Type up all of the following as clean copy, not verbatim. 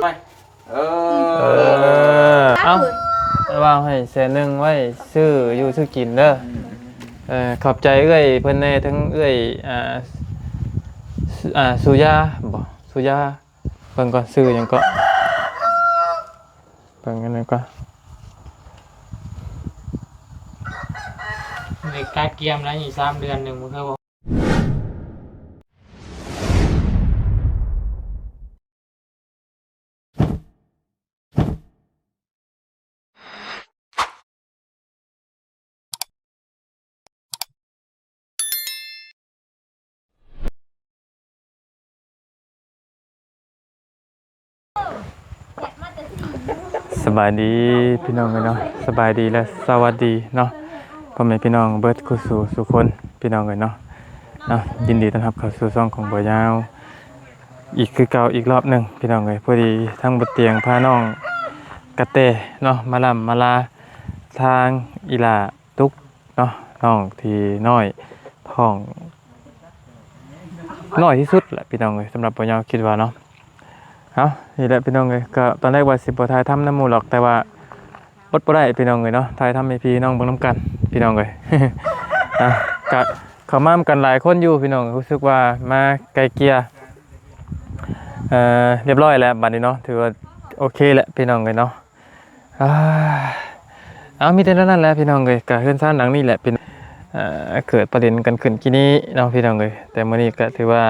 ไหมเอเอ้าว่างให้แสนนึงไว้ซื้ออยู่ซื้อกินเด้อขอบใจเอ้ยเพิ่นแน่ทั้งเอ้ยสุยาบ่สุยาเพิ่นก็ซื้อหยังก็เพิ่นกันนั่นก็เด็กกาเกียมแล้วอีก3 เดือนนึงมันก็บ่สบายดีพี่น้องเนาะสบายดีและสวัสดีเนาะพ่อแม่พี่น้องเบิดคู่สู่สุคนพี่น้องเนาะยินดีต้อนรับเข้าสู่ช่องของบ่ยาวอีกคือเก่าอีกรอบนึงพี่น้องพอดีทั้งบ่เตียงพาน้องกระเตเนาะมาลำมาลาทางอีหลาตุกเนาะน้องที่น้อยท้องน้อยที่สุดแหละพี่น้องสำหรับบ่ยาวคิดว่าเนาะเอานี่แหละพี่น้องก็ตอนแรกว่าสิบ่ถ่ายทำน้ำหมู่หรอกแต่ว่าอดบ่ได้พี่น้องเนาะถ่ายทำให้พี่น้องเบิ่งนํกันพี่น้องก็เข้ามากันหลายคนอยู่พี่น้องรู้สึกว่ามาไกลเกลี่ยเรียบร้อยแล้วบัดนี้เนาะถือว่าโอเคแหละพี่น้องเนาะเอามีแต่นั้นแหละพี่น้องก็เฮือนซ่านหลังนี้แหละเป็นเกิดประเด็นกันขึ้นกี้นี้เนาะพี่น้องแต่มื้อนี้ก็ถือว่า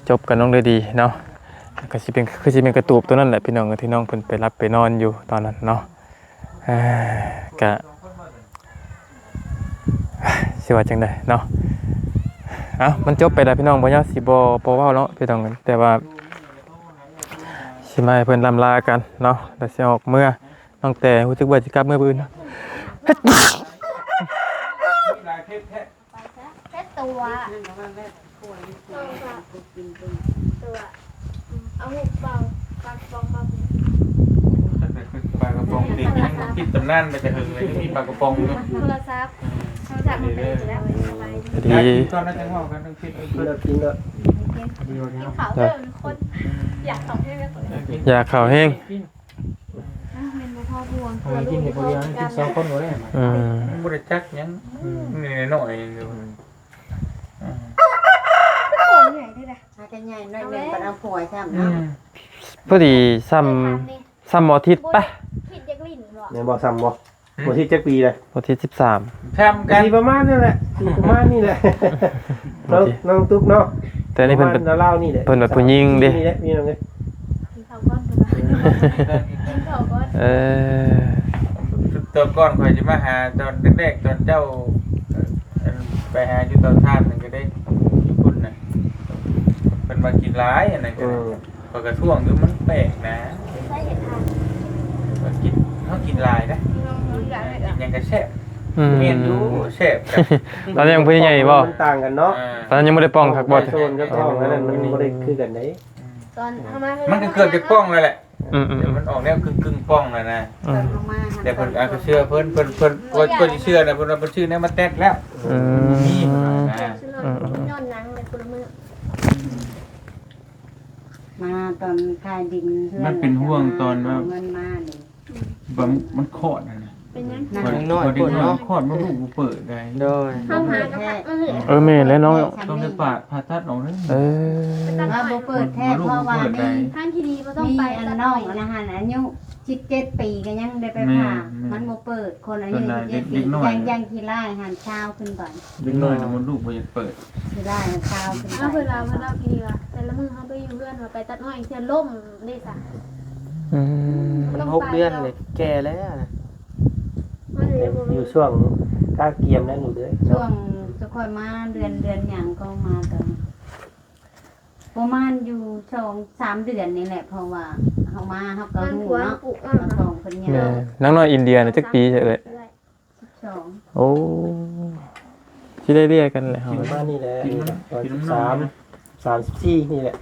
จบกันลงด้วยดีเนาะก็สิเป็นกระตูบตัวนั้นแหละพี่น้องที่น้องเพิ่นไปรับไปนอนอยู่ตอนนั้นเนาะก็สิว่าจังได๋เนาะมันจบไปแล้วพี่น้องบ่ยาวสิบ่เว้าเนาะพี่น้องแต่ว่าสิมาให้เพิ่นลำลากันเนาะแล้วสิออกเมื่อน้องแต่รู้สึกว่าสิกลับเมื่ออื่นเนาะเพ็ดตัวเอาหุบเบาปากฟองเบาปลากระป๋องเด็กยังติดตำนานไปจะหึงเลยมีปลากระป๋องอยู่โทรศัพท์มันเป็นอยู่แล้วดีตอนนั้นจังหวะกันต้องคิดกินข่าวเรื่องคนอยากข่าวให้ไหมคนอยากข่าวแห้งเป็นพ่อพวงกินคนเดียวกิน2 คนบ่ได้บ่ได้จักยังนี่หน่อยเดียวคนใหญ่ด้วยนะอาจจะใหญ่หน่อยนึงเป็นเอาผัวใช่ไหมพอดีซ้ำหมอทิศป่ะทิศจักลิ่นบ่เนี่ยบ่ซ้ำบ่บ่ที่จักปีเลยหมอทิศ13แถมกันประมาณนั่นแหละประมาณนี่แหละน้องตุ๊กเนาะแต่นี่เพิ่นเล่านี่แหละเพิ่นแบบผู้หญิงเด้นี่แหละมีน้องเด้กินข้าวก้อนกินข้าวก้อนตัวก่อนข่อยสิมาหาตอนแรกๆตอนเจ้าไปหาอยู่ตอนท่านนั่นก็ได้ญี่ปุ่นน่ะเพิ่นมากินหลายอันนั้นก็ข้อยก็ท่วงอยู่มันแปลกนะใช่เห็ดทานเพิ่นกินเฮากินหลายนะกินยังก็แซ่บเมียนอยู่แซ่บตอนยังเพิ่นใหญ่บ่มันต่างกันเนาะตอนนั้นยังบ่ได้ป้องคักบ่โซนกับท้องนั้นมันบ่ได้คือกันได้ตอนทำมามันก็เกิดจากป้องเลยแหละเดี๋ยวมันออกแนวกึ่งป้องแล้วนะแต่เพิ่นอาจจะเชื่อเพิ่นก็สิเชื่อนะเพิ่นว่าเพิ่นชื่อแนวมาแตกแล้วนี่นอนนั่งในคนละมือมาตอนคายดินมันเป็นห่วงตอนว่ามันมาเลยมันคลอดนะเป็นยังน้อยๆเนาะคลอดมันลูกบ่เปิดได้โดยเข้าหากระเพาะแม่แล้วน้องต้องได้ผ่าตัดออกเด้ว่าบ่เปิดแท้เพราะว่ามีท่านที่ดีบ่ต้องไปอันน้องนะฮะอายุ17 ปีก็ยังได้ไปผ่ามันบ่เปิดคนอายุ17 ปียังขี้ไล่หันเช้าขึ้นก่อนเด็กน้อยมันลูกบ่อยากเปิดขี้ไล่เช้าขึ้นเอาเวลาที่ดีว่าแต่ละมื้อเฮาไปอยู่เรือนว่าไปตัดอ้อยเสียล่มได้ซะมัน6 เดือนเลยแก่แล้วนะอยู่ช่วงกาเกียมนั่นอยู่เด้อช่วงจะค่อยมาเดือนหยังก็มาตอนประมาณอยู่2-3 เดือนนี่แหละเพราะว่าเฮามาเฮาก็ฮู้เนาะสองเพิ่นยังนางน้อยอินเดียน่ะจักปีใช่เอ้ย12โอ้สิได้เรียกกันแหละเฮาประมาณนี้แหละ34นี่แหละ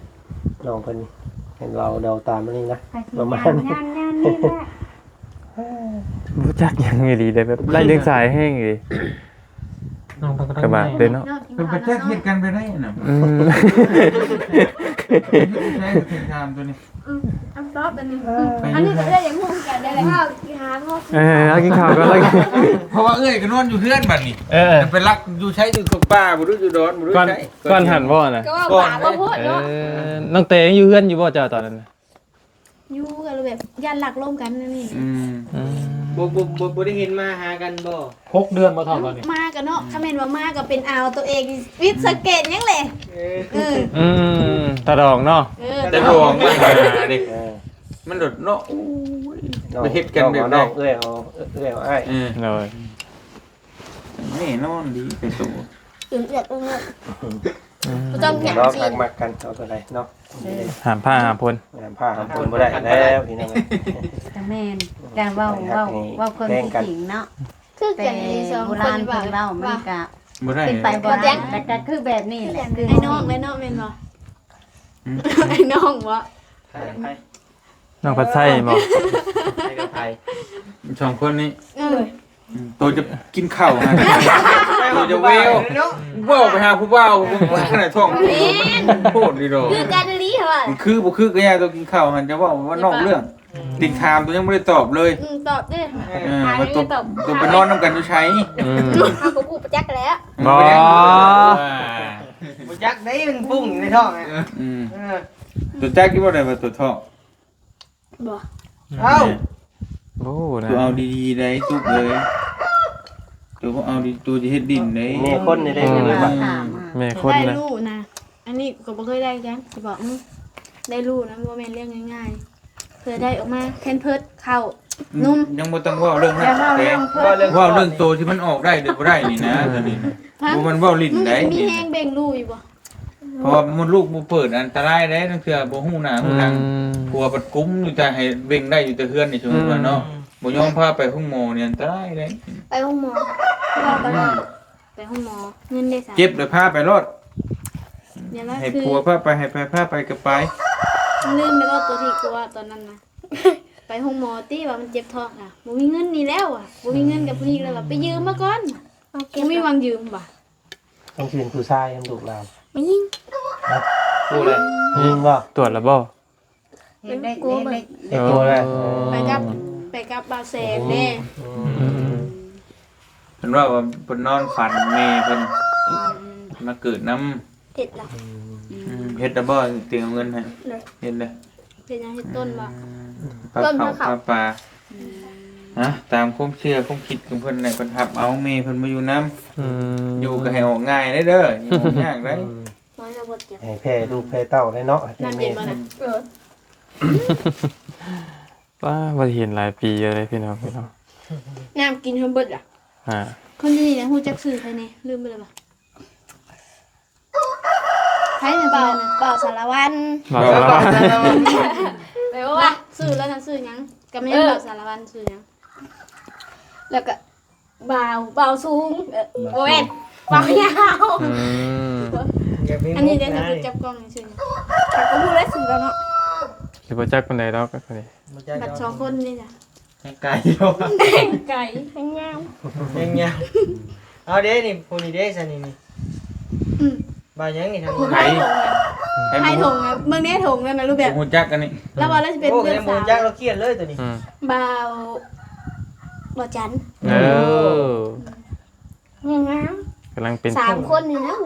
น้องเพิ่นเห็นเราเดาตามนี่นะประมาณนี้รู้จักยังไงดีเลยแบบไล่เลี้ยงสายแห้งเลยกระบะเดินเนาะเป็นประเทศเฮ็ดกันไปได้น่ะใช่เป็นงานตัวนี้ อันซอฟอันนี้อันนี้ก็ได้อย่างงูกันได้เลยข้าวหาพ่อ เอากินข้าวก่อนแล้วกัน เพราะว่าเอ้ยก็นอนอยู่เพื่อนบัดนี้จะไปรักอยู่ใช้อยู่กับป้าบ่รู้อยู่ดอนบ่รู้ ก่อน ใช้ ก่อนหันบ่น่ะ ก็ว่าป่าก็พูดเนาะ น้องเตยังอยู่เฮือนอยู่บ่เจ้าตอนนั้นน่ะ อยู่กันแบบยันหลักร่วมกันนั่นนี่ บ่ได้เห็นมาหากันบ่ 6 เดือนบ่เท่ากันนี่ มากันเนาะคอมเมนต์ว่ามาก็เป็นเอาตัวเองวิทย์สเกตยังแหละตาดองเนาะ แต่ดองมันหาดิมันโดดเนาะไปเฮ็ดกันแบบ น้ นั้ อน งเอ้ยเอาอ้าย เลย นี่นอนดีไปตัว ตื่นเต้นต้องแข่ง น้อง จี ทั น กมักกันเอาตัวใดเนาะ หามผ้าหามพล งานผ้าหามปนบ่ได้แล้วพี่น้อง แต่แม่นการเว้าคนที่จริงเนาะ คือ แต่ กันในสอง โบ ค ราณ น เพิ่นเว้ามันก็ บ่ได้ เป็นไปบ่ได้แต่ก็คือแบบนี้แหละคือ ไอ้น้องแม่นบ่ไอ้น้องวะ น้องพัดไส้บ่ ไทยกับไทย สองคนนี้ตัวจะกินข้าวฮะตัวจะเวลว่าวไปหาผู้บ่าวขนาดท้องโคตรดีโด คือการลีเหรอ มันคือบ่คือก็ยาตัวกินข้าวมันจะว่านอกเรื่องติดถามตัวยังไม่ได้ตอบเลย ตอบดิ มันตัวไปนอนน้ำกันอยู่ใช้ เอากูประจักษ์แล้ว บ่ บ่จักได้มันปุ้งในท้องอ่ะ ตัวแจ๊กคิดว่าอะไรมาตัวท้อง บ่ เอ้า โอ้นะ ตัวเอาดีๆได้ทุกเลยตัวเอาดีตัวจะเฮ็ดดินได้ แม่คนนี่ได้ แต่ เลย ว่า บ่ ถามมา แม่คน ได้ นะ ลูกนะอันนี้ก็บ่เคยได้จังสิบอกได้ลูกนะบ่แม่นเรื่องง่ายๆเคยได้ออกมาแค่นเพิดเข้านุ่ม ยังบ่ต้องว่าเรื่องนั้นแต่ว่าเรื่องตัวที่มันออกได้หรือบ่ได้นี่นะตอนนี้บ่มันว่าลิ้นได้ มีแห้งเบ่งลูกอยู่บ่ เพราะว่ามันลูกบ่เปิดอันตรายได้ทั้งเทื่อบ่ฮู้หน้าฮู้หลังกลัวปัดกุ้มอยู่แต่ให้เบ่งได้อยู่แต่เฮือนนี่สมมุติว่าเนาะบ่ยอมพาไปห้องหมอนี่อันตรายเด้ ไปห้องหมอเราไปไปห้องหมอเงินได้3 เจ็บเลยพาไปรถ อย่าว่า ให้ คือ ผัวพาไปให้พาไปก็ไป ลืมไปว่าตัวที่กลัวตอนนั้นนะไปห้องหมอตี้ว่ามันเจ็บท้องอ่ะบ่มีเงินนี่แล้วอ่ะบ่มีเงินกับผู้หญิงแล้วว่าไปยืมมาก่อนบ่มีวางยืมบ่ ต้องคืนผู้ชายยังดุเรา ไม่ยิง พูดเลยยิงบ่ ตรวจแล้วบ่ เด็ก เด็กตัวเลย ไปกับบาแซงแน่ เพิ่นว่าเพิ่นนอนฝันแม่เพิ่นมาเกิดน้ำ เฮ็ดล่ะ เฮ็ดดับเบิลเตียงเอาเงินให้เฮ็ดเลย เฮ็ดหยังเฮ็ดต้นบ่ ปลาเผาปลานะตามความเชื่อความคิดของเพิ่นน่ะเพิ่นทับเอาแม่เพิ่นมาอยู่น้ำอยู่ก็ให้ออกง่ายได้เด้ออย่าออกยากได้ น้อยจะบ่เจ็บ ให้แพ้ลูกแพ้เต้าได้เนาะ นั่น แม่ เห็นบ่น่ะ ว่าบ่ได้เห็นหลายปีเลยพี่น้องพี่น้อง น้ำกินเพิ่นเบิดอ่ะ อ่า คนนี้นะฮู้จักชื่อใครแน่ลืมไปแล้วบ่ใครน่ะบ่าวสารวัตร บ่สารวัตร ไปว่าซื้อแล้วนะซื้อหยังก็ไม่บ่าวสารวัตรซื้อหยังแล้วก็บ่าวสูงโอ้ยบ่าวยาว อันนี้เดี๋ยวจะจับกล้องซื่อๆแต่ก็พูดได้สุดแล้วเนาะ สิบ่จักปานใดดอกก็นี่ บัดสองคนนี่จ้ะ ไก่อยู่ ไก่ทั้งยาว ยังไงเอาเด้นี่ผู้นี้เด้ซะนี่บ่ายังนี่ทาง ไผ ให้ถงอ่ะเมืองนี้ถงนั่นนะรูปแบบ ฮู้จักกันนี่ แล้วว่าเราจะเป็น โอ้ เพื่ ย อน หมู สาว จักเราเครียดเลยตัวนี้ บ่าวจัน เออ งาม กำลังเป็น 3คนนี่นะหู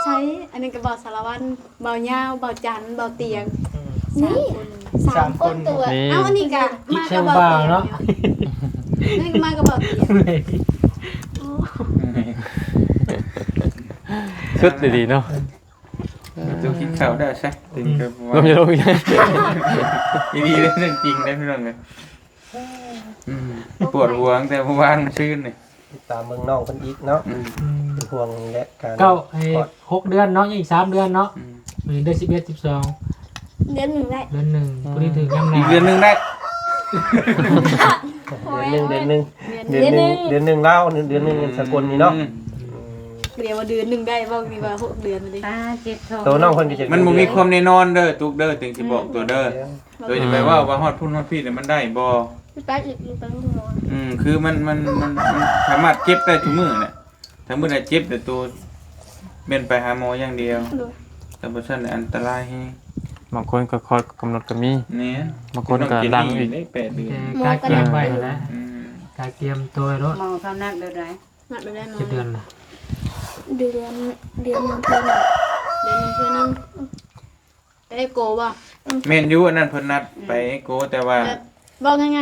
ใช้อันนี้ก็บ่าวสารวัตรบ่าวยาวบ่าวจันบ่าวเตียงนี่3คนตัวเอ้าอันนี้ก็มากับบ่าวเตียงนี่ก็มากับบ่าวเตียง ชุดดีๆเนาะ ต้องกินข้าวได้ใช่ถึงจะ ลมจะลงอีก ดีๆเลยเรื่องจริงได้พี่น้องเลยปวดหัวตั้งแต่เมื่อวานชื่นนี่ ตามเมืองน้องเพิ่นอีกเนาะเป็นห่วงและการ เก้าให้6 เดือนเนาะยังอีก3 เดือนเนาะมื้อเดือน11 12 เดือนหนึ่งได้ เดือน1ผู้นี้ถึงยามห อี นาก เดือนนึงได้ เดือนหนึงเล่าเดือนหนึงสกลนี่เนาะ เดี๋ยวว่าเดือนหนึ่งได้บ้างดีว่า6 เดือนเลย ตาเจ็บท้อง ตัวน้องเพิ่นก็จะ มันบ่มีความแน่นอนเด้อตุกเด้อถึงสิบอกตัวเด้อโดยจะไปว่าฮอดพุ่นฮอดพี่เนี่ยมันได้บ่ พี่ป้าอีกลูกไปห้องนอน คือมันสามารถเจ็บได้ทุกมื้อน่ะถ้ามื้อใดเจ็บแต่ตัวเป็นไปหาหมออย่างเดียวแต่บ่ซั่นอันตรายแฮง บางคนก็คอร์สกำหนดก็มี เนี่ย บางคนก็ดังอีก ได้8 เดือน การเตรียมไว้แล้ว อืม การเตรียมตัวรถ หมอเขานักเดือดไร นัดไปได้มา 7 เดือนละ เดือนหนึงเทื่อหนึงเดือนหนึงเทื่อหนึงไปได้โกบ่ แม่นอยู่อันนั้นเพิ่นนัดไปโกแต่ว่า แบบบอกยังไง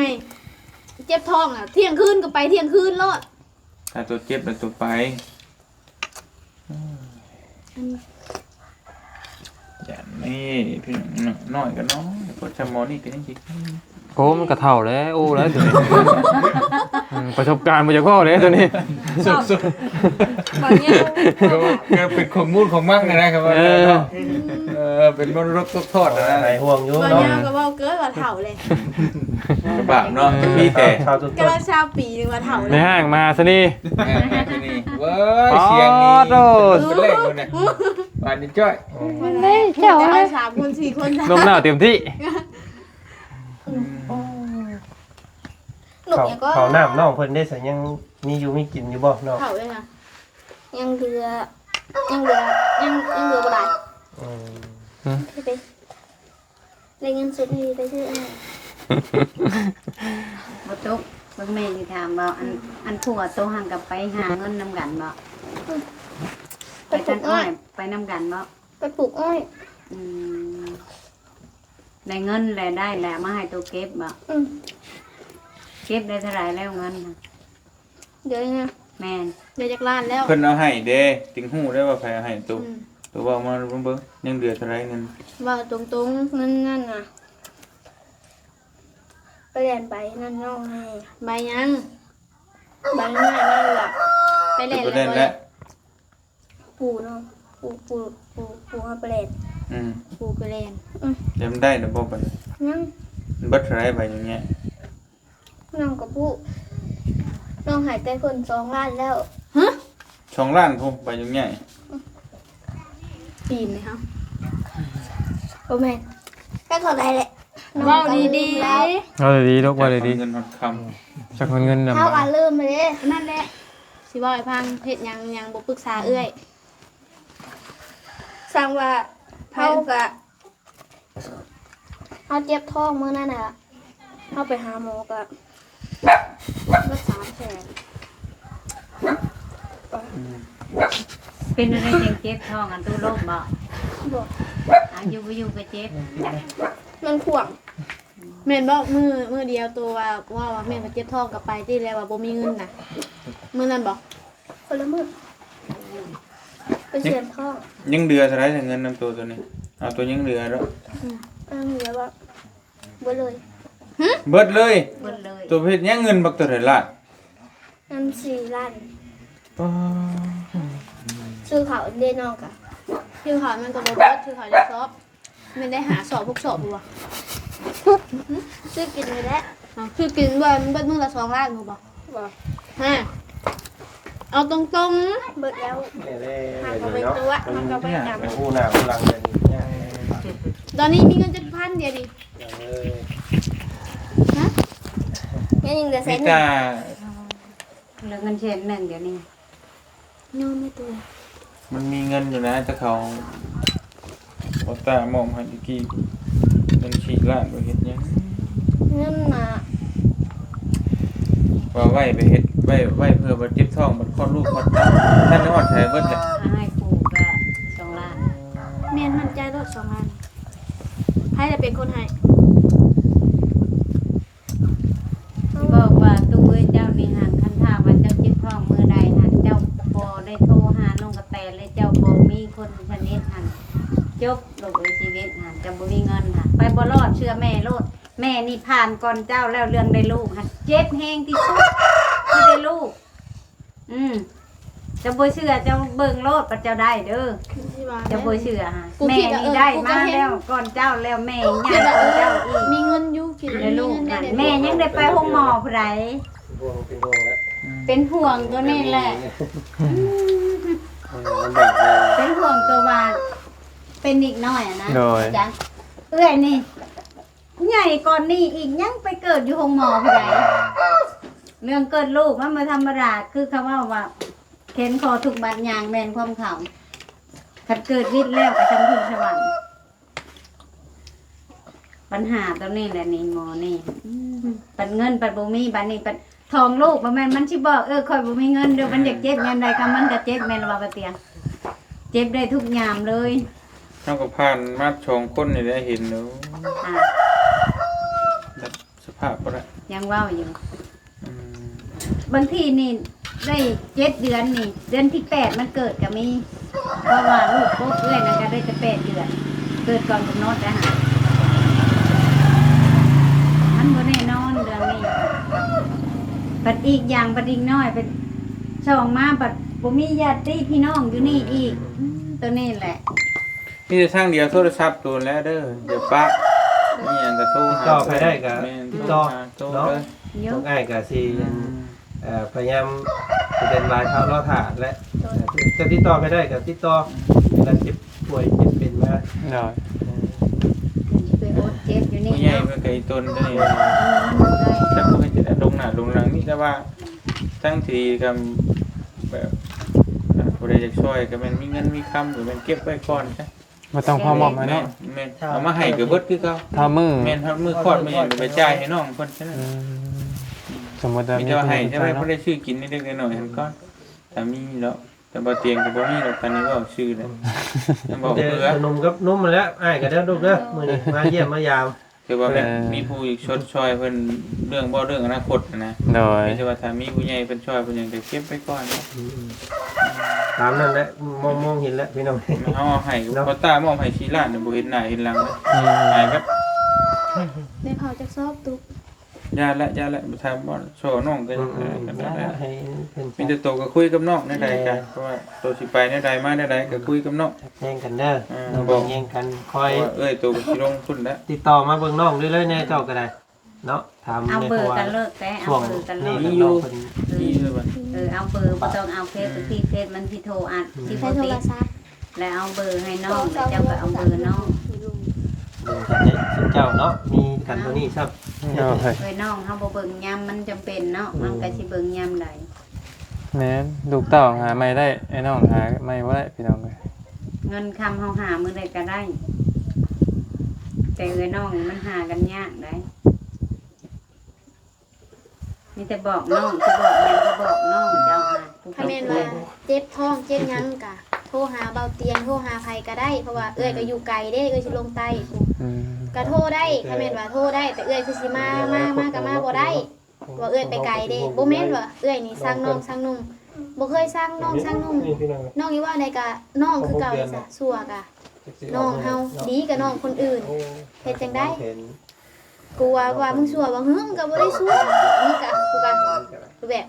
เจ็บท้องอ่ะเที่ยงคืนก็ไปเที่ยงคืนโลด ถ้าตัวเจ็บแล้วตัวไปอย่างนี้พี่น้อยก็น้อยพอชะมอนี่ก็ยังสิ โอ้มันก็เท่าแล้วโอ้แล้วตัวนี้ประสบการณ์มาจากพ่อเลยตัวนี้ สุด บางอย่าง ๆก็เป็นของมูลของมั่งนะครับว่าเป็นมรดกตกทอดนะ หายห่วงอยู่ บาง เนาะ อย่างก็บอกเกิดว่าเฒ่าเลย กระบะเนาะมีแต่ ชาวตุ๊ก ก็ละชาวปีนึงว่าเฒ่าเล ใน ย ห้างมาซะนี่ ที่นี่เว้ยเสียงนี้เป็นเลขเลยเนี่ยบ้านนี้จ้อย มันเลยเจ้าเอา3คน4คน นมหน้าเต็มที่ หนุกเนี่ยก็ เขาน้ำน้องเพิ่นได้สัญยังมีอยู่มีกินอยู่บ่เนาะ เฒ่าเลยนะยังเรือยังเรือบ่ได้ อืม ไปได้เงินสุดนี่ไปซื้ออะไร บ่ตุกเบิ่งแม่สิถามบ่อันผัวโตหันกับไปหาเงินนำกันบ่ไปตันอ้อยไปนำกันบ่ ไปปลูกอ้อย อืมได้เงินแล้วได้แล้วมาให้ตัวเก็บบ่ เก็บได้เท่าไหรแล้วเงินน่ะ เดี๋ยวนะ แม่น เดี๋ยวจากร้านแล้ว เพิ่นเอาให้เด้ติงหูได้ว่าใครเอาให้ตัวว่ามาเบิ่งยังเดือดเท่าไรเงิน ว่าตรงๆเงินนั่นน่ะไปเรียนไปนั่นน้องให้ใบยังใบหน้านั่นแหละไปเรียน ตัวเล่น แล้ แล้ว ว ปู่เนาะปู่ให้ไปเรียน อืม ปู่ไปเรียน เดี๋ยวมันได้เดี๋ยวบ่ไป ยัง มันเบิดเท่าไรไปอย่างเงี้ย น้องกับปู่น้องหายใจคน2 ล้านแล้ว 2 ล้านพุ่นไปอย่างเงี้ย ปีนเลยครับโอ้แม่ก็เท่าไรแหละเว้าดีๆแล้ว เอาเลยดีลูกว่าเลยดี เงินหอดค จากเงินนำ เท่ากั มาน ลืมไปเลยนั่นแหละสิบอกให้พังเฮ็ดยังบ่ปรึกษาเอื้อยสร้างว่าเฮากะเฮาเจ็บท้องมื้อนั้นน่ะเฮาไปหาหมอกะรักษาแผล เป็นอะไรจังเจ็บท้องอันตู้โรคบ่ บ่ อายุบ่อยู่ก็เจ็บ มันข่วงแม่นบอกมือเดียวตัวว่าแม่นว่าเจ็บท้องกับไปที่แล้วว่าบ่มีเงินน่ะมื้อนั้นบอกคนละมื้อไปเสียนท้อง ำยังเดือเท่าไรเงินนำตัวนี้เอาตัวยังเดือแล้ว เหลือว่าบ่เลย เบิดเลย เบิดเลย ตัวเพชรยังเงินบักตัวเท่าไรล่ะ น้ำ4 ล้านซื้อข้าวเด้น้องกะซื้อข้าวมันก็บ่เบิดซื้อข้าวจะซอบมันได้หาสอบพวกสอบบ่วะซื้อกินไปแล้วซื้อกินว่ามันเบิดมื้อละ2 ล้านบ่บ่ฮะเอาตรงๆเบิดแล้ว แน่ มัน ๆ ก็ เล ไป ยเนาะ ตัวมันก็ไปจ เป็นผู้หน้าผู้หลังเลยนี่ ำตอนนี้มีเงิน7,000เดียวดิ เออ ฮะเงินยังเหลือแส มี น แต่ เหลือเงินเช่นหนึ่งเดี๋ยวนี้ เงินไม่ตัว มันมีเงินอยู่นะแต่เขาเอาตามองให้อีกกี่เงิน4 ล้านไปเฮ็ดหยัง เงินน่ะ ว่าไว้ไปเฮ็ดไว้เพื่อบ่เจ็บท้องบ่คลอดลูกคลอดเต้าท่านได้ฮอดใช้เบิดแหละ ให้ครูก็2 ล้าน แม่นมั่นใจรถ2 ล้านให้จะเป็นคนให้ ที่บอกว่าตู้เอ้ยเจ้านี่หันคันท่าว่าเจ้าเจ็บท้องมือใดหันเจ้าบ่ได้โทรหาลงกระแตเลยเจ้าบ่มีคนชนิดหันจบโลกในชีวิตหันจะบ่มีเงินหันไปบ่รอดเชื่อแม่โลดแม่นี่ผ่านก่อนเจ้าแล้วเรื่องได้ลูกหันเจ็บแฮงที่สุดที่ได้ลูกจะบ่เชื่อเจ้าเบิ่งโลดปัจเจ้าได้เด้อ ที่ว่า จะบ่เชื่อฮะ กู แม่ คิดว่า นี่ได้ กูก็ มา เห็น แล้วก่อนเจ้าแล้วแม่ คิ ย่า ดว่า ก่อนเจ้าอีก มีเงินอยู่คิดว่า ได้ มี ลูก เงิน นั่น ได้ แม่ยังได้ไปห้องหมอผู้ใด เป็นห่วงแล้ว เป็นห่วงตัวนี้แหละ มันแบบเลย เป็นห่วงตัวว่าเป็นอีกหน่อยอะนะ โดย จ้ะเอ้ยนี่ใหญ่ก่อนนี่อีกยังไปเกิดอยู่ห้องหมอผู้ใดเรื่องเกิดลูกมันมาธรรมดาคือคำว่าเข็นคอถูกบาดยางแมนความเขาขัดเกิดวิทย์แล้วไปทำทุนสวรรค์ ปัญหาตรงนี้แหละนี่หมอนี่ปัดเงินปัดบ่มีบัดนี้ปัดทองลูกบ่แม่นมันสิบอกข่อยบ่มีเงินเด้อมันอยากเจ็บแม่นใดก็มันก็เจ็บแม่นว่าบ่เตียงเจ็บได้ทุกยามเลย เท่ากับผ่านมาชงคนนี่ได้เห็นแล้ว อ่า แบบสภาพบ่ได้ ยังเว้าอยู่ อืม บางทีนี่ได้7 เดือนนี่ เดือนที่8มันเกิดก็มีเพราะว่าลูกปุ๊บเอ้ยน่ะก็ได้แต่8 เดือน เกิดก่อนกำหนดนะฮะมันบ่แน่นอนเรื่องนี้ปัดอีกอย่างปัดอีกน้อยเป็นช่องมาปัดบ่มีญาติพี่น้องอยู่นี่อีกตัวนี้แหละ มีแต่ทางเดียวโทรศัพท์ตัวแล้วเด้อเดี๋ยวป้านี่ยังก็โทรหา ต่อไปได้ก็ แม่น ติด โทร ต่อ หาโทร เนาะ เลย เย ต้ อะ องง่ายก็สิพยายามเป็นรายเขารอถาดและจะติดต่อไม่ได้ก็ติดต่อเวลาเจ็บป่วยเป็นมา เนาะ ไปอดเจ็บอยู่นี่ ผู้ใหญ่ เนาะ เมื่อไก่ตนได้นี่ มันได้ จักบ่ให้จะลงหน้าลงหลังนี่แต่ว่าทั้งที่กับแบบบ่ได้อยากช่วยก็แม่นมีเงินมีคำหรือแม่นเก็บไว้ก่อนใช่ บ่ต้องพอมอบให้ แม่ เนาะ นแม่นเอามาให้ก็เบิดคือเก่า ถ้ามือ แม่นถ้ามือคลอดมาหยังก็ไปจ่ายให้น้องเพิ่นใช่ไหม อืมสมมุติว่า มี มี แต่ว่าให้ใช่ไหม เนาะ บ่ได้ชื่อกินนิดๆหน่อยๆหั่นก่อนถ้ามีเนาะแต่บ่เตียงก็บ่มีดอกตอนนี้ก็ชื่อแล้วยังบอก เจอ เบื่อ ขนมกับนุ่มมาแล้วอ้ายก็เด้อลูกเด้อมื้อนี้มาเยี่ยมมายาม คือว่าแบบมีผู้อีกชดช่วยเพิ่นเรื่องบ่เรื่องอนาคตนะ โดย ไม่ใช่ว่าถ้ามีผู้ใหญ่เพิ่นช่วยเพิ่นหยังก็เก็บไว้ก่อนเนาะ ตามนั้นแหละมองเห็นแล้วพี่น้อง เฮาเอาให้พอตามอบให้ชีล้านเนี่ยบ่เห็นหน้าเห็นหลังเลย อืม หายครับ ได้เผาจากซอบตุก ยาละบ่ทำบ่โชว์น้องก็ยังกันได้ ให้เพิ่น มีแต่โตก็คุยกับน้องในใดกันเพราะว่าโตสิไปในใดมาในใดก็คุยกับน้อง แย่งกันเด้อเราบ่แย่งกันคอย ว่าเอ้ยโตก็สิลงทุนแล้ว ติดต่อมาเบิ่งน้องเรื่อยๆแน่เจ้าก็ได้เนาะถาม เอา ใน เบอ เพราะ ร์ ว่า กันเลิกแต่เอา ช่วง เบอร์กันเลิ นี้ ก น้องเพิ่น นี่เลยบ่ เอาเบอร์บ่ต้องเอาเฟซที่เฟซมันที่โทรอัดที่โทร ใช้โท ติ ร ด ศัพท์ แล้วเอาเบอร์ให้น้องแล้วเจ้าก็เอาเบอร์น้อง เบิ่งกันให้สุดเจ้าเนาะมีกันตัวนี้ครับ โดย เอ้ยน้องเฮาบ่เบิ่งยามมันจำเป็นเนาะมันก็สิเบิ่งยามใด แม่นลูกเต้าหาไม่ได้ไอ้น้องหาไม่บ่ได้พี่น้องเอ้ย เงินคำเฮาหามื้อใดก็ได้ แต่เอ้ยน้องนี่มันหากันยากได้มีแต่บอกน้องสิบอกแม่ก็บอกน้องเจ้าหาผู้ ถ้าแม่นว่าเจ็บท้องเจ็บหยังกะโทรหาเบาเตียงโทรหาไผก็ได้เพราะว่าเอื้อยก็อยู่ไกลเด้เอื้อยสิลงใต้ อืม ก็โทรได้ถ้าแม่นว่าโทรได้แต่เอื้อยคือสิมาก็มาบ่ได้ว่าเอื้อยไปไกลเด้บ่แม่นว่าเอื้อยนี่สร้างน้องสร้างนุ่งบ่เคยสร้างน้องสร้างนุ่งน้องนี่ว่าใดก็น้องคือเก่าซะซั่วกะน้องเฮาดีกับน้องคนอื่นเฮ็ดจังได๋กูว่ามึงซั่วบ่ฮึมึงก็บ่ได้ซั่วมึงก็กูก็แบบ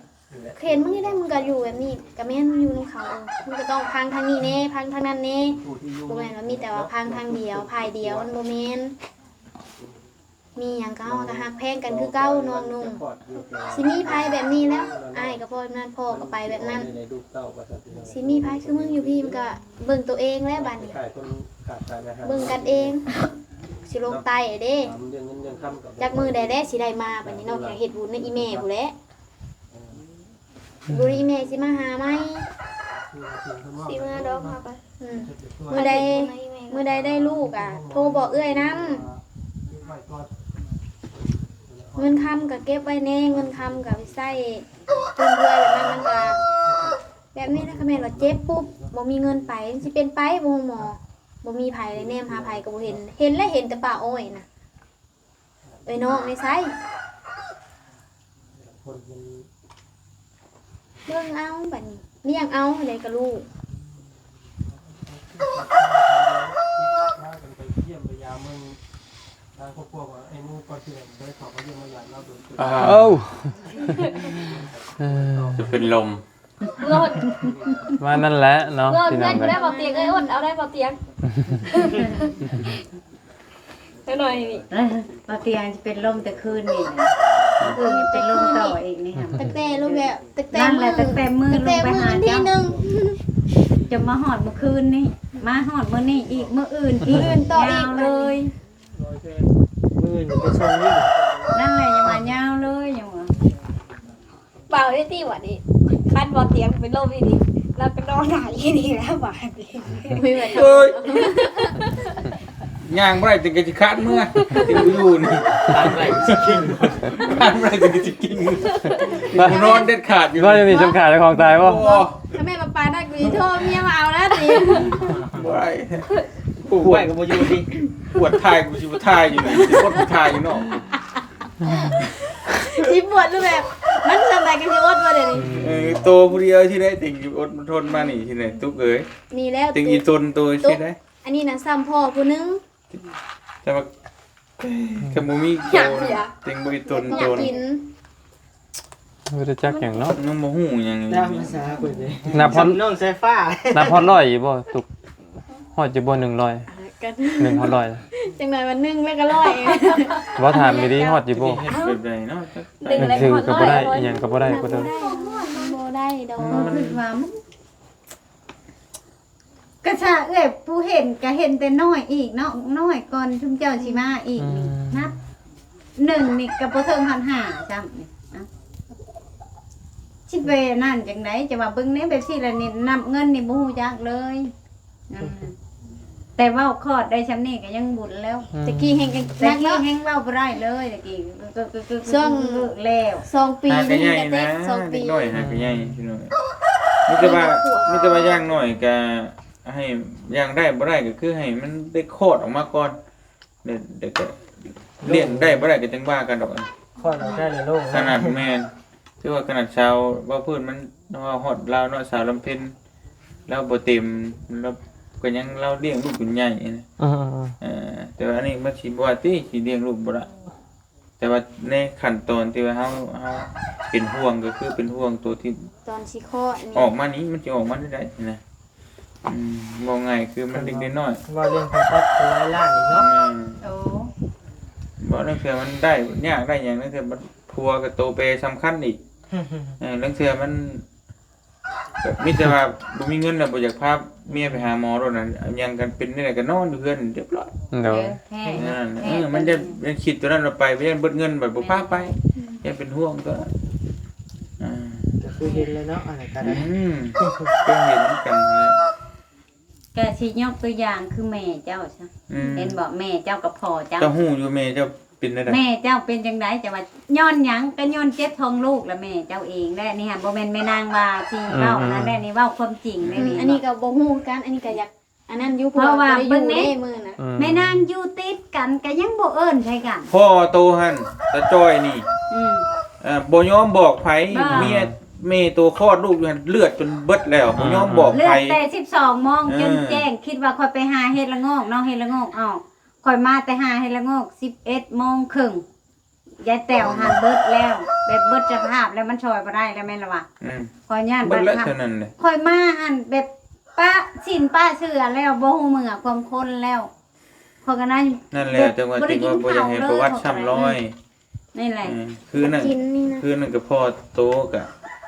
เห็นมึงนี่ได้มึงก็อยู่แบบนี้ก็แม่นมึงอยู่นำเขามึงก็ต้องพังทางนี้แน่พังทางนั้นแน่บ่แม่นว่ามีแต่ว่าพังทางเดียวพายเดียวมันบ่แม่นมีหยังก็เฮาก็ฮักแพงกันคือเก่าน้องนุ่งสิมีพายแบบนี้แล้วอ้ายก็พ่อนั้นพ่อก็ไปแบบนั้นสิมีพายคือมึงอยู่พี่มันก็เบิ่งตัวเองแล้วบัดนี้เบิ่งกันเองสิลงไตเด้จักมือใดแด้สิได้มาบัดนี้นอกจากเฮ็ดบุญในอีแม่ผู้แหละบุญอีแม่สิมาหาไหม สีมือดอกค่ะปะ มือใดได้ลูกอ่ะ โทรบอกเอื้อยน้ำเงินคำกับเก็บไว้แน่เงินคำกับไปใส่ตุนเพื่อยแบบนั้นมันก็แบบนี้นะคแม่เราเจ็บปุ๊บบ่มีเงินไปสิเป็นไปบ่หมอบ่มีไผเลยแนมหาไผก็บ่เห็นแล้วเห็นแต่ป่าอ้อยน่ะเอ้ยน้องในไสเบิ่งเอาบัดนี้เลี้ยงเอาได้กับลูก ไปเยี่ยมไปยามมึงทางครอบครัวว่าไอ้นู่นก็เชื่อได้ขอมาเยี่ยมมายามเราโดย เอ้าเออ จะเป็นลม รถ มานั่นแหละเนาะ รถ พี่น้ ได้ อง กู เอ้ย ได้บอกเตียงเอ้ยอดเอาได้บอกเตียงหน่อยนี่ ปาเตียงจะเป็นลมแต่คืนนี่นะคืนเป็นลมต่ออีกนี่ค่ะ ตั้งแต่ลูกแบบตั้งแต่ นั่นแหละตั้งแต่มือลงไปหา ที่ เจ้า หนึ่ง จะมาหอดเมื่อคืนนี่มาหอดมื้อนี้อีกมื้ออื่นอีก อื่นต่ออี ยาก ว เล เลย ย มืออยู่ไปส่งนี่ นั่นแหละยังมายาวเลยยังว่า เปล่าได้ที่หวัดดิคันบอเตียงเป็นโรคอีดีแล้วก็นอนหายอีดีแล้วบาดนี้ ไม่เหมือน เอ้ย ย่างบ่ได้จึงก็สิขาดเมื่อจึงอยู่นี่ ตามไรสิกิน ขาดบ่ได้จึงก็สิกินกูนอนเด็ดขาดอยู่ ว่าจะมีจำขาดของตายบ่ โอ้ ถ้าแม่ปาได้กูจะโทษเมียมาเอาแล้วสิ บ่ได้ ปลูกไว้ก็บ่อยู่ดิ ปวดทายกูสิบ่ทายอยู่นี่สิบ่ทายอยู่เนาะ สิปวดรูปแบบมันสำไรกันสิอดบ่เดี๋ยวนี้ โตผู้เดียวที่ได้ติ่งอยู่อดทนมานี่ที่ไหนตุ๊กเอ้ย นี่แล้ว ติ่งอีตนตัวที่ได้ อันนี้น่ะซ้ำพ่อผู้นึง แต่ว่าขมูมี อยากเสีย ติ่งบ่อีตน อ ตั ยาก ว กิน บ่ได้จักหยังเนาะ น้องบ่ฮู้หยัง ตามภาษาเพิ่นเลย นับฮอด น้องสายฟ้า นับฮอด100อยู่บ่ตุกฮอดอยู่บ่100 กัน 1ฮอด100 จังหน่อยวันนึงแล้วก็ร้อย บ่ถามมีดีฮอดอยู่บ่ แบบใดเนาะ หนังสือก็บ่ได้อีหยังก็บ่ได้ก็เด้อ บ่ได้ดอก มันคิดว่ามันกระชาเอ้ยผู้เห็นก็เห็นแต่น้อยอีกเนาะน้อยก่อนชุมเจ้าสิมาอีกนี่นับหนึ่งนี่ก็บ่เทิง1,500จ้ำนี่นะสิไปนั่นจังไดจะว่าเบิ่งแน่แบบสิละนี่นับเงินนี่บ่ฮู้จักเลยนั่นน่ะแต่เว้าคลอดได้ซำนี้ก็ยังบุญแล้ว ตะกี้แห่งกัน แต่ นัก กี้ เนาะ แฮงเว้าบ่ได้เลยตะกี้ก็ ช่วง แล้ว 2 ปี หาก็ นี่ ใหญ่ ก็เต็ นะ ก2 ปี เด็กน้อยหาก็ใหญ่พี่น้อยมีแต่ว่าย่างน้อยก็ให้ย่างได้บ่ได้ก็คือให้มันได้คลอดออกมาก่อนเด็กก็เลี้ยงได้บ่ได้ก็จังว่ากันดอก ข้อเราได้เลยโลก ขนาดแม่นคือว่าขนาดชาวว่าพื้นมันว่าฮอดลาวเนาะสาวลำเพ็ญแล้วบ่เต็มแล้วก็ยังเราเลี้ยงลูกเป็นใหญ่นะ แต่ว่าอันนี้มันสิบ่ว่าติสิเลี้ยงลูกบ่ล่ะแต่ว่าในขั้นตอนที่ว่าเฮาเป็นห่วงก็คือเป็นห่วงตัวที่ ตอนสิคลอดนี่ ออกมานี้มันจะออกมาได้นะบ่ง่ายคือมันเล็กน้อย ว่าเรื่องของตัดหลายล้านอีกเนาะ โอ้ บ่นั่นคือมันได้ยากได้หยังนั่นคือมันพัวกับโตเปสำคัญอีกนั่นคือมันแบบมีแต่ว่าบ่มีเงินน่ะบ่อยากพาเมียไปหาหมอโดนน่ะยังกันเป็นนี่แหละก็นอนอยู่เฮือนเรียบร้อย เดี๋ยว แท้ นั่นมันจะมันคิดตัวนั้นเราไปไม่ได้เบิดเงินแบบบ่พาไปยังเป็นห่วงตัวอ่า ก็คือเห็นเลยเนาะอะไรกัน ก็เห็นกันนะ ก็สิยกตัวอย่างคือแม่เจ้าซะเห็นบ่แม่เจ้ากับพ่อเจ้า เจ้าหูอยู่เมย์เจ้าเป็นได้ แม่เจ้าเป็นจังไดจะว่าย้อนหยังก็ย้อนเจ็บท้องลูกแล้วแม่เจ้าเองแหละนี่ฮะบ่แม่นแม่นางว่าที่เว้านั่นแหละนี่เว้าความจริงเลยนี่ อันนี้ก็บ่ฮู้กันอันนี้ก็อยากอันนั้นอยู่ เพราะว่า เบิ่ เบิ่ง ง แน่ ได้มื้อน่ะ แม่นางอยู่ติดกันก็ยังบ่เอิ้นใช่กัน พ่อโตหันตาจ้อยนี่ อืม บ่ยอมบอกไผ บ้า เมียเมย์ตัวคลอดลูกอยู่หั่นเลือดจนเบิดแล้วบ่ยอมบอก เลื ไผ อดแต่12โมงจน เออ แจ้งคิดว่าค่อยไปหาเฮ็ดละโงกน้องเฮ็ดละโงกออกค่อยมาแต่หาเฮ็ดละโงก11โมงครึ่งยายแต๋วหันเบิดแล้วแบบเบิดสภาพแล้วมันช่วยบ่ได้แล้วแม่นล่ะว่าค่อยย่าน เบิ เบิ ด ด แล้ว ครับ เท่านั้นเลย ค่อยมาหันแบบป้าสินป้าเชื่อแล้วบ่ฮู้มือความคนแล้วพอกันนั้น นั่นแหละจังว่าจริงว่าบ่อยากให้ประวัติซ้ำรอย นี่แหละ คือนั่น กินนี่นะ คือนั่นก็พ่อโตก็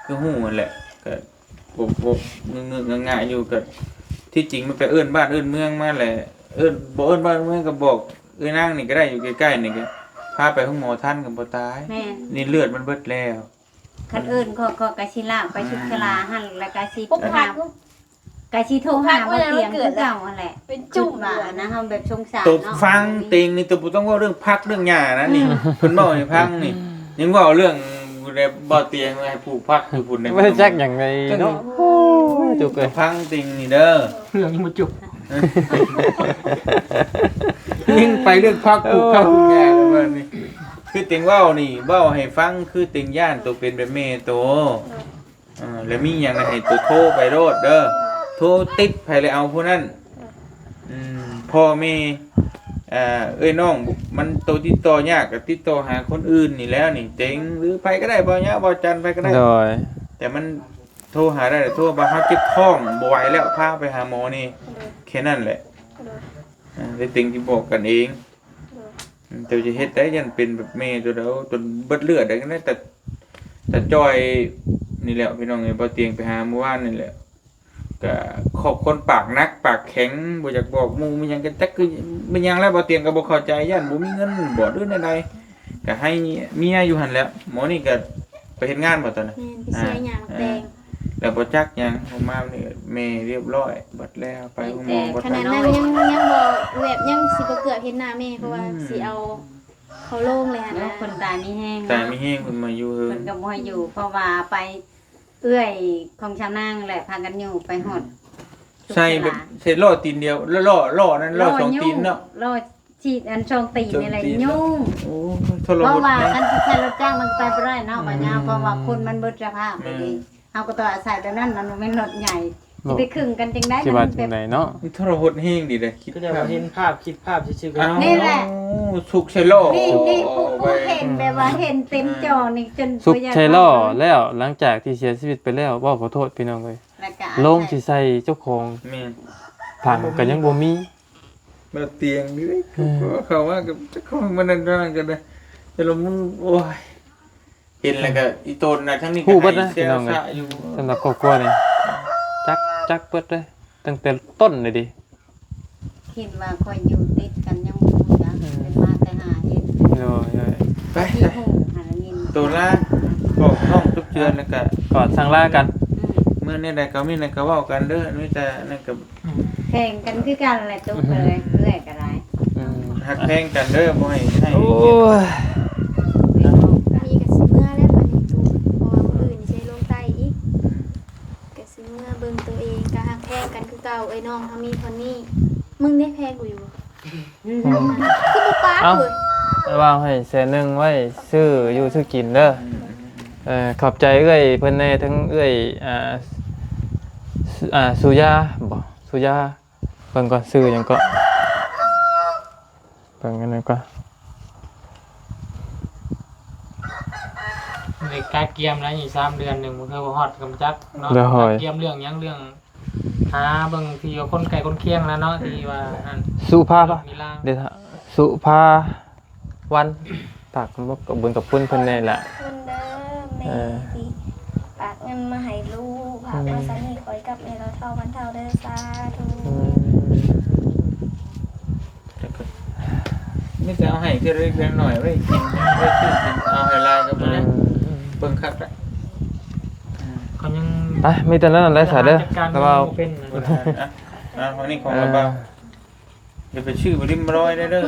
คือฮู้นั่นแหละก็บ่งึกๆง่ายๆอยู่ก็ที่จริงมันไปเอิ้นบ้านเอิ้นเมืองมาแหละเอิ้นบ่เอิ้นบ้านเมืองก็บอกนางนี่ก็ได้อยู่ใกล้ๆนี่ก็พาไปห้องหมอท่านก็บ่ตาย แม่น นี่เลือดมันเบิดแล้ว คันอื่นก็กะสิลากไปชุดชลาหั่นแล้วกะสิ ปุ๊บพัก กะสิโทรหาบ่เตียงคือเก่าหั่นแหละ เป็นจุ่ม ว่านะเฮาแบบสงสาร ตบ เนาะ ฟังเต็งนี่ตัวบ่ต้องเว่าเรื่องพักเรื่องหญ้านะนี่เพิ่นเว้าให้พังนี่ยังเว้าเรื่องบ่เตียงให้ผูกพักอยู่พุ่นใน ไม่ได้จักหยังไงเนาะจุกเอ้ย ฟังเต็งนี่เด้อ เรื่องยังมาจุก ยิ่งไปเรื่องพักผูกพักผูกหญ้าแล้วว่านี่คือเต็งเว้านี่เว้าให้ฟังคือเต็งย่านตัวเป็นแบบแม่โตแล้วมีหยังให้ตัวโทรไปโลดเด้อโทรติดไผเลยเอาผู้นั้นพ่อแม่เอ้ยน้องมันตัวติดต่อยากก็ติดต่อหาคนอื่นนี่แล้วนี่เจ๋งหรือไผก็ได้บ่ยะบ่จันไผก็ได้ โดย แต่มันโทรหาได้แต่โทรบ่เฮาเจ็บท้องบ่ไหวแล้วพาไปหาหมอนี่แค่นั้นแหละได้ติงที่บอกกันเองแต่จะเฮ็ดได้ยันเป็นแบบแม่ตัวเดียวจนเบิดเลือดได้กันได้แต่จอยนี่แหละพี่น้องเอ้ยบ่เตียงไปหาเมื่อวานนี่แหละก็ขอบคนปากนักปากแข็งบ่อยากบอกหมู่มันยังกันจักคือมันยังแล้วบ่เตียงก็บ่เข้าใจยันบ่มีเงินบ่ดื้อใดๆก็ให้เมียอยู่หั่นแหล้วหมอนี่ก็ไปเฮ็ดงานบ่ตอนนั้น แม่นไปเสียหยังแดง แล้วบ่จักหยังออกมานี่ แม่เรียบร้อยบัดแล้วไปห้องหมอบัด ขนาดนั้นยังบ่แบบยังสิบ่เกือบเห็นหน้าแม่เพราะว่าสิเอาเขาโล่งเลยหั่น แล้ว นะ คนตายมีแห้ง แต่ไม่แห้งเพิ่นมาอยู่เฮิ เพิ่ ง นก็บ่ให้อยู่เพราะว่าไปเอื้อยของชาวนางแหละพากันอยู่ไปฮอด ใช่แบบใส่ล่อตีนเดียวแล้วล่อนั้นล่อสองตีนเนาะ ล่อฉีดอัน2ตีนนี่แหละ สองตีน ยุ่ง โอ้ทร เพ ม ราะ ด ว่า นะ คันสิใช้รถจ้างมันไปบ่ได้เนาะบัดนี้เพราะว่าคนมันเบิดสภาพไปดิเฮาก็ต้องอาศัยแบบนั้นมันบ่แม่นรถใหญ่สิไปครึ่งกันจังได๋ สิว่าจังไดเนาะ ทรหดแห้งดีเลยคิด ก็จะมาเห็นภาพคิดภาพชื่อๆกัน อ้าว นี่แหละ สุกใส่ล่อ นี่ผู้เห็นแบบว่าเห็นเต็มจอนี่จน สุกใช่ล่อแล้วหลังจากที่เสียชีวิตไปแล้วเว้าขอโทษพี่น้องเอ้ย แล้วก็ โลงสิใส่เจ้าของ แม่น ผังก็ยังบ่มี มาเตียงนี่เขาว่ากับเจ้าของมันนั่นกันนะจะลงมันโอ้ยเห็นแล้วก็อีโตนน่ะทั้งนี้ก็ให้เสียสะอยู่ สำหรับครอบครัวนี่จักเปิดเลยตั้งแต่ต้นเลยดิ คิดว่าคอยอยู่ติดกันยังบ่รู้จักเป็นมาแต่หาเฮ็ด โอ้ย ไป ที่หูหาเงิน ตัวละบอกน้องทุกเดือนแล้วก็ ก่อนสั่งลากัน เมื่อนี่ใดก็มีนั่นก็เว้ากันเด้อนี่แต่นั่นก็ แข่งกันคือกันแหละตุ๊กเลยเรื่อยก็ได้ อืม ฮักแพงกันเด้อบ่ให้ โอ้ย มีกะสิเมื่อแล้วบัดนี้ตูเพราะว่ามื้ออื่นสิลงใต้อีกกะสิเมื่อเบิ่งตัวเองก็ฮักแพงกันคือเก่าเอ้ยน้องเฮามีเท่านี้มึงได้แพงกูอยู่บ่คือบ่ปากู ระวางให้แสนหนึงไว้ซื้ออยู่ซื้อกินเด้อขอบใจเอ้ยเพิ่นในทั้งเอ้ยสุยาบ่สุยาเบิ่งก่อนซื้อหยังก็เบิ่งกันหน่อยก่อน ในการเกียมแล้วอีก3 เดือนหนึงมันคือบ่ฮอดกำจักเนาะเกียมเรื่องหยังเรื่องหาเบิ่งที่ว่าคนไกลคนเคียงแล้วเนาะที่ว่าอัน สุภาพ มีลาง เดี๋ยวนะสุภาวันฝากคำว่ากับบุญกับคุณเพิ่นนี่แหละ คุณเด้อแม่ที่ฝากเงินมาให้ลูกฝากมาสนิทคอยกับแม่เราเท่าวันเท่าเด้อสาธุ นี่ก็เอาให้เล็กๆน้อยๆไว้กินไว้ซื้อกินเอาให้ลายก็บ่ได้เบิ่งคักได้ เขายัง ไปมีแต่นั้นแหละสาเด้อแต่ว่า เป็น อันนี้ของระบาเดี๋ยวไปชื่อบ่ริมร้อยได้เด้อ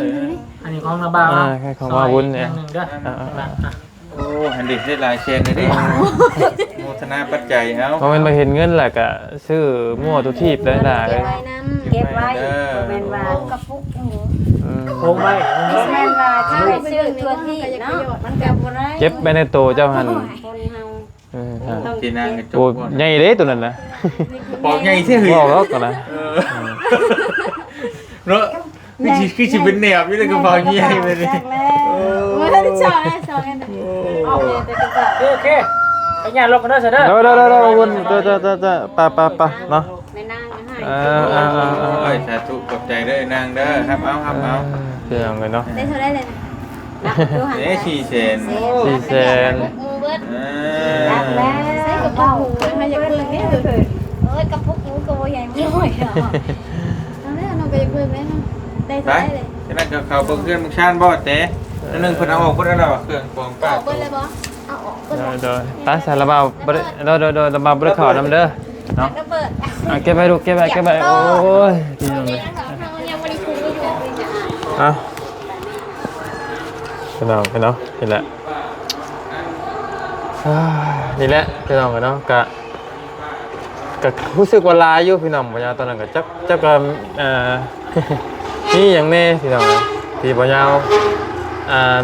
อันนี้ของระบาว แค่ของว่าวุ้นเนี่ย หนึ่งเด้อ โอ้หันเด็กได้หลายแชร์เลยดิโมทนาปัจจัยเอา พอมันมาเห็นเงินแหละก็ซื้อมั่วทุกทีบได้ล่ะ เก็ เล บ ย ไว้นำ เก็บไว้บ่แม่นว่า กับปุ๊กหนู โค้งไว้ บ่แม่นว่าถ้าไปซื้อตัวที่เนาะมันก็บ่ได้ เก็บไปในโตเจ้าหัน คนเฮา ที่นางกระจ โอ้ กก่อน ใหญ่เด้ตัวนั้นนะ บอกไงที่หื บอกแล้วก่อนนะ เนาะคือสิเป็นแนวอยู่เลยก็บอกใหญ่ไปเลย บ่ได้ชอบได้ชอบกัน เอาเลยแต่ก็ โอเคไปงานลบกันเด้อซะเด้อ เดี๋ยววุ้นตัวไปเนาะ แม่นางก็ให้ โอ้ยสาธุขอบใจเด้อนางเด้อครับเอา เสียงเลยเนาะ ได้เท่าได้เลย นับดูหัน เด้4เซน 4 แสน หมูเบิด นับแล้ว ใส่กับหมูเลยมาอยากเบิ่งนี่เด้อ เอ้ยกับปุ๊กหนูก็บ่ใหญ่ไม่น้อยหรอก เอาเด้อน้องก็อยากเบิ่งเลยได้ ไป เท่าได้เลย ฉะนั้นก็เขาเบิ่งเครื่องมึงชานบ่แต่นั่นนึงเพิ่นเอาออกเพิ่นเอาเครื่องกองป้า เอาเบิ่งเลยบ่เอาออกเบิ่ง โดยตาสารบ่าวระบาวบ่ได้เข้านำเด้อเนาะ ระเบิด เก็บไว้ลูกเก็บไว้โอ้ยพี่น้องเลย ยังไม่ได้คุยอยู่ เอาพี่น้องเนาะนี่แหละนี่แหละพี่น้องเนาะก็รู้สึกว่าลายอยู่พี่น้องบ่ยาวตอนนั้นก็จักก็นี่อย่างแน่พี่น้องที่บ่ยาว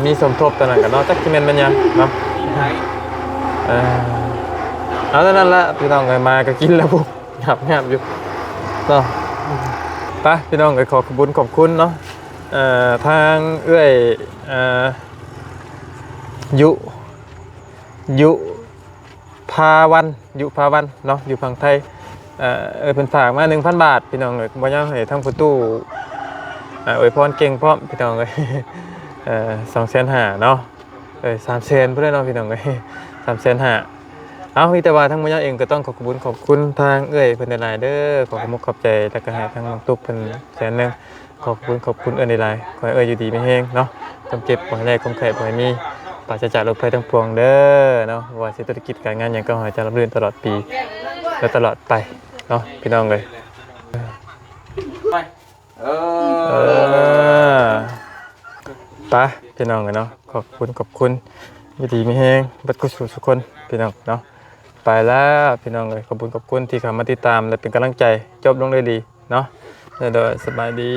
มีสมทบตอนนั้นก็เนาะจักสิแม่นมันยังเนาะเอาเท่านั้นละพี่น้องก็มาก็กินแล้วปุ๊บหยาบอยู่เนาะไปพี่น้องก็ขอบคุณเนาะทางเอื้อยยุพาวันเนาะอยู่ฝั่งไทยเพิ่นฝากมา 1,000 บาทพี่น้องเอ้ยบ่ยาวให้ทางประตูอวยพรเก่งพร้อมพี่น้องเอ้ย250,000เนาะ300,000พุ่นเนาะพี่น้องเอ้ย350,000เอามีแต่ว่าทั้งบ่ยาวเองก็ต้องขอบคุณทางเอื้อยเพิ่นหลายๆเด้อขอบใจแล้วก็ให้ทางน้องตุ๊กเพิ่น100,000ขอบคุณเอื้อยหลายๆขอให้เอื้อยอยู่ดีมีแฮงเนาะความเจ็บบ่ให้ได้ความไข้บ่ให้มีปราศจากโรคภัยทั้งปวงเด้อเนาะว่าสิธุรกิจการงานหยังก็ขอให้เจริญรุ่งเรืองตลอดปีและตลอดไป เนาะพี่น้องเลย ไปเอ เอ อ ไปพี่น้องเลยเนาะขอบคุณยินดีมีแฮงบัดกุศลทุกคนพี่น้องเนาะไปแล้วพี่น้องเลยขอบคุณที่เข้ามาติดตามและเป็นกำลังใจจบลงได้ดีเนาะเดี๋ยวสบายดี